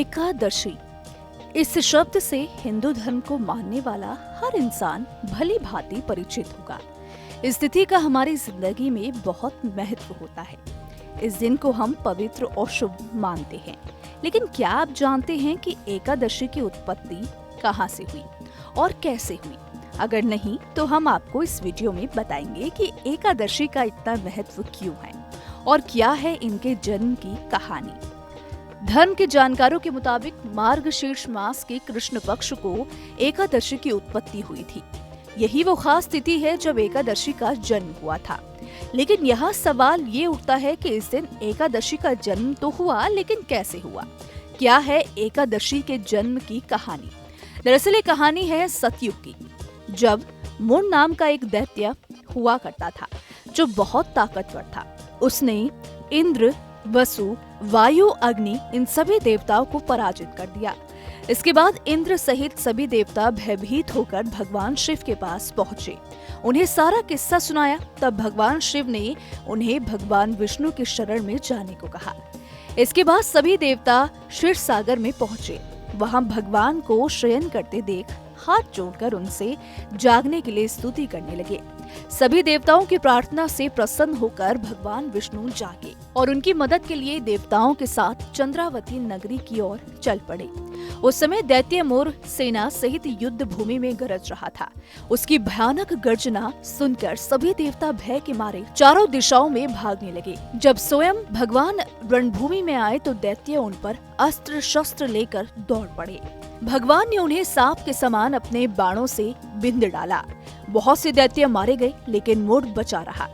एकादशी। इस शब्द से हिंदू धर्म को मानने वाला हर इंसान भली भांति परिचित होगा। इस तिथि का हमारी जिंदगी में बहुत महत्व होता है। इस दिन को हम पवित्र और शुभ मानते हैं। लेकिन क्या आप जानते हैं कि एकादशी की उत्पत्ति कहाँ से हुई और कैसे हुई? अगर नहीं तो हम आपको इस वीडियो में बताएंगे कि एकादशी का इतना महत्व क्यों है और क्या है इनके जन्म की कहानी। धर्म के जानकारों के मुताबिक मार्गशीर्ष मास के कृष्ण पक्ष को एकादशी की उत्पत्ति हुई थी। यही वो खास तिथि है जब एकादशी का जन्म हुआ था। लेकिन यहाँ सवाल ये उठता है कि इस दिन एकादशी का जन्म तो हुआ, लेकिन कैसे हुआ? क्या है एकादशी के जन्म की कहानी? दरअसल ये कहानी है सतयुग की, जब मुर नाम का एक दैत्य हुआ करता था जो बहुत ताकतवर था। उसने इंद्र, वसु, वायु, अग्नि इन सभी देवताओं को पराजित कर दिया। इसके बाद इंद्र सहित सभी देवता भयभीत होकर भगवान शिव के पास पहुँचे। उन्हें सारा किस्सा सुनाया। तब भगवान शिव ने उन्हें भगवान विष्णु की शरण में जाने को कहा। इसके बाद सभी देवता क्षीर सागर में पहुँचे। वहाँ भगवान को शयन करते देख हाथ जोड़कर उनसे जागने के लिए स्तुति करने लगे। सभी देवताओं की प्रार्थना से प्रसन्न होकर भगवान विष्णु जागे और उनकी मदद के लिए देवताओं के साथ चंद्रावती नगरी की ओर चल पड़े। उस समय दैत्य मोर सेना सहित युद्ध भूमि में गरज रहा था। उसकी भयानक गर्जना सुनकर सभी देवता भय के मारे चारों दिशाओं में भागने लगे। जब स्वयं भगवान रणभूमि में आए तो दैत्य उन पर अस्त्र शस्त्र लेकर दौड़ पड़े। भगवान ने उन्हें सांप के समान अपने बाणों से बिंद डाला। बहुत से दैत्य मारे गए, लेकिन मोर बचा रहा।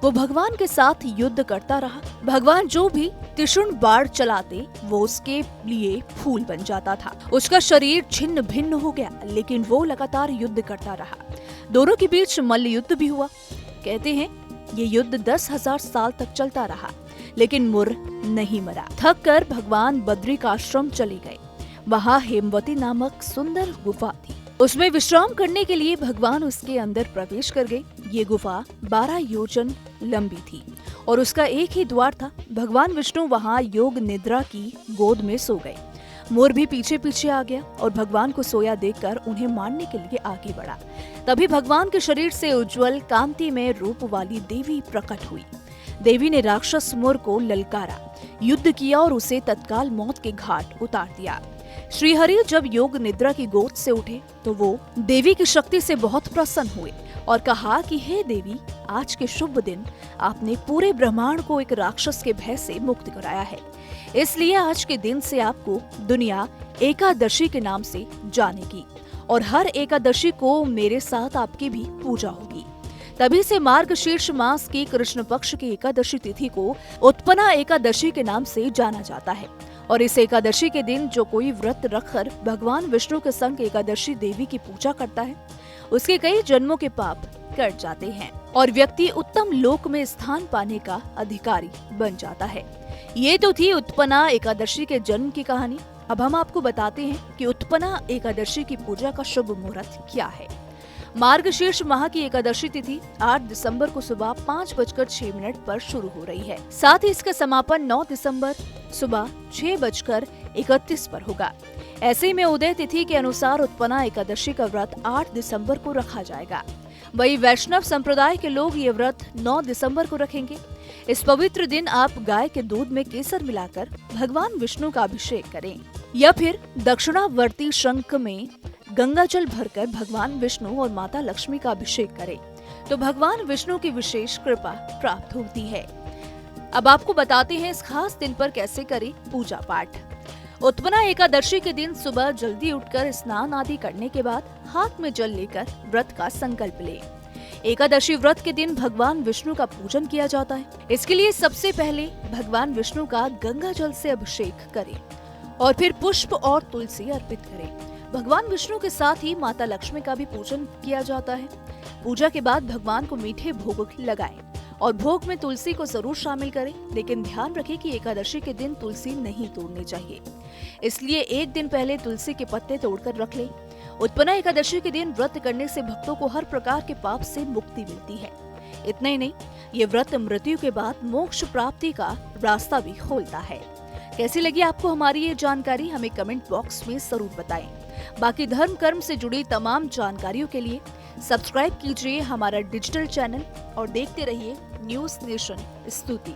वो भगवान के साथ युद्ध करता रहा। भगवान जो भी त्रिशूल बाण चलाते वो उसके लिए फूल बन जाता था। उसका शरीर छिन्न भिन्न हो गया, लेकिन वो लगातार युद्ध करता रहा। दोनों के बीच मल्ल युद्ध भी हुआ। कहते हैं ये युद्ध 10,000 साल तक चलता रहा, लेकिन मुर नहीं मरा। थक कर भगवान बद्रिकाश्रम चले गए। वहाँ हेमवती नामक सुंदर गुफा थी। उसमें विश्राम करने के लिए भगवान उसके अंदर प्रवेश कर गए। ये गुफा 12 योजन लंबी थी और उसका एक ही द्वार था। भगवान विष्णु वहाँ योग निद्रा की गोद में सो गए। मोर भी पीछे पीछे आ गया और भगवान को सोया देखकर उन्हें मारने के लिए आगे बढ़ा। तभी भगवान के शरीर से उज्जवल कांति में रूप वाली देवी प्रकट हुई। देवी ने राक्षस मोर को ललकारा, युद्ध किया और उसे तत्काल मौत के घाट उतार दिया। श्रीहरि जब योग निद्रा की गोद से उठे तो वो देवी की शक्ति से बहुत प्रसन्न हुए और कहा कि हे देवी, आज के शुभ दिन आपने पूरे ब्रह्मांड को एक राक्षस के भय से मुक्त कराया है। इसलिए आज के दिन से आपको दुनिया एकादशी के नाम से जानेगी और हर एकादशी को मेरे साथ आपकी भी पूजा होगी। तभी से मार्गशीर्ष मास की कृष्ण पक्ष की एकादशी तिथि को उत्पन्ना एकादशी के नाम से जाना जाता है। और इस एकादशी के दिन जो कोई व्रत रखकर भगवान विष्णु के संग एकादशी देवी की पूजा करता है, उसके कई जन्मों के पाप कट जाते हैं और व्यक्ति उत्तम लोक में स्थान पाने का अधिकारी बन जाता है। ये तो थी उत्पन्ना एकादशी के जन्म की कहानी। अब हम आपको बताते हैं कि उत्पन्ना एकादशी की पूजा का शुभ मुहूर्त क्या है। मार्गशीर्ष माह की एकादशी तिथि 8 दिसंबर को सुबह 5:06 पर शुरू हो रही है। साथ ही इसका समापन 9 दिसंबर सुबह 6:31 पर होगा। ऐसे में उदय तिथि के अनुसार उत्पन्ना एकादशी का व्रत 8 दिसंबर को रखा जाएगा। वही वैष्णव संप्रदाय के लोग ये व्रत 9 दिसंबर को रखेंगे। इस पवित्र दिन आप गाय के दूध में केसर मिलाकर भगवान विष्णु का अभिषेक करें या फिर दक्षिणावर्ती शंख में गंगा जल भरकर भगवान विष्णु और माता लक्ष्मी का अभिषेक करें तो भगवान विष्णु की विशेष कृपा प्राप्त होती है। अब आपको बताते हैं इस खास दिन पर कैसे करें पूजा पाठ। उत्पन्ना एकादशी के दिन सुबह जल्दी उठकर स्नान आदि करने के बाद हाथ में जल लेकर व्रत का संकल्प लें। एकादशी व्रत के दिन भगवान विष्णु का पूजन किया जाता है। इसके लिए सबसे पहले भगवान विष्णु का गंगा जल से अभिषेक करें और फिर पुष्प और तुलसी अर्पित करें। भगवान विष्णु के साथ ही माता लक्ष्मी का भी पूजन किया जाता है। पूजा के बाद भगवान को मीठे भोग लगाएं और भोग में तुलसी को जरूर शामिल करें, लेकिन ध्यान रखें कि एकादशी के दिन तुलसी नहीं तोड़नी चाहिए। इसलिए एक दिन पहले तुलसी के पत्ते तोड़कर रख लें। उत्पन्ना एकादशी के दिन व्रत करने से भक्तों को हर प्रकार के पाप से मुक्ति मिलती है। इतना ही नहीं, ये व्रत मृत्यु के बाद मोक्ष प्राप्ति का रास्ता भी खोलता है। कैसी लगी आपको हमारी ये जानकारी, हमें कमेंट बॉक्स में जरूर बताएं। बाकी धर्म कर्म से जुड़ी तमाम जानकारियों के लिए सब्सक्राइब कीजिए हमारा डिजिटल चैनल और देखते रहिए न्यूज़ नेशन स्तुति।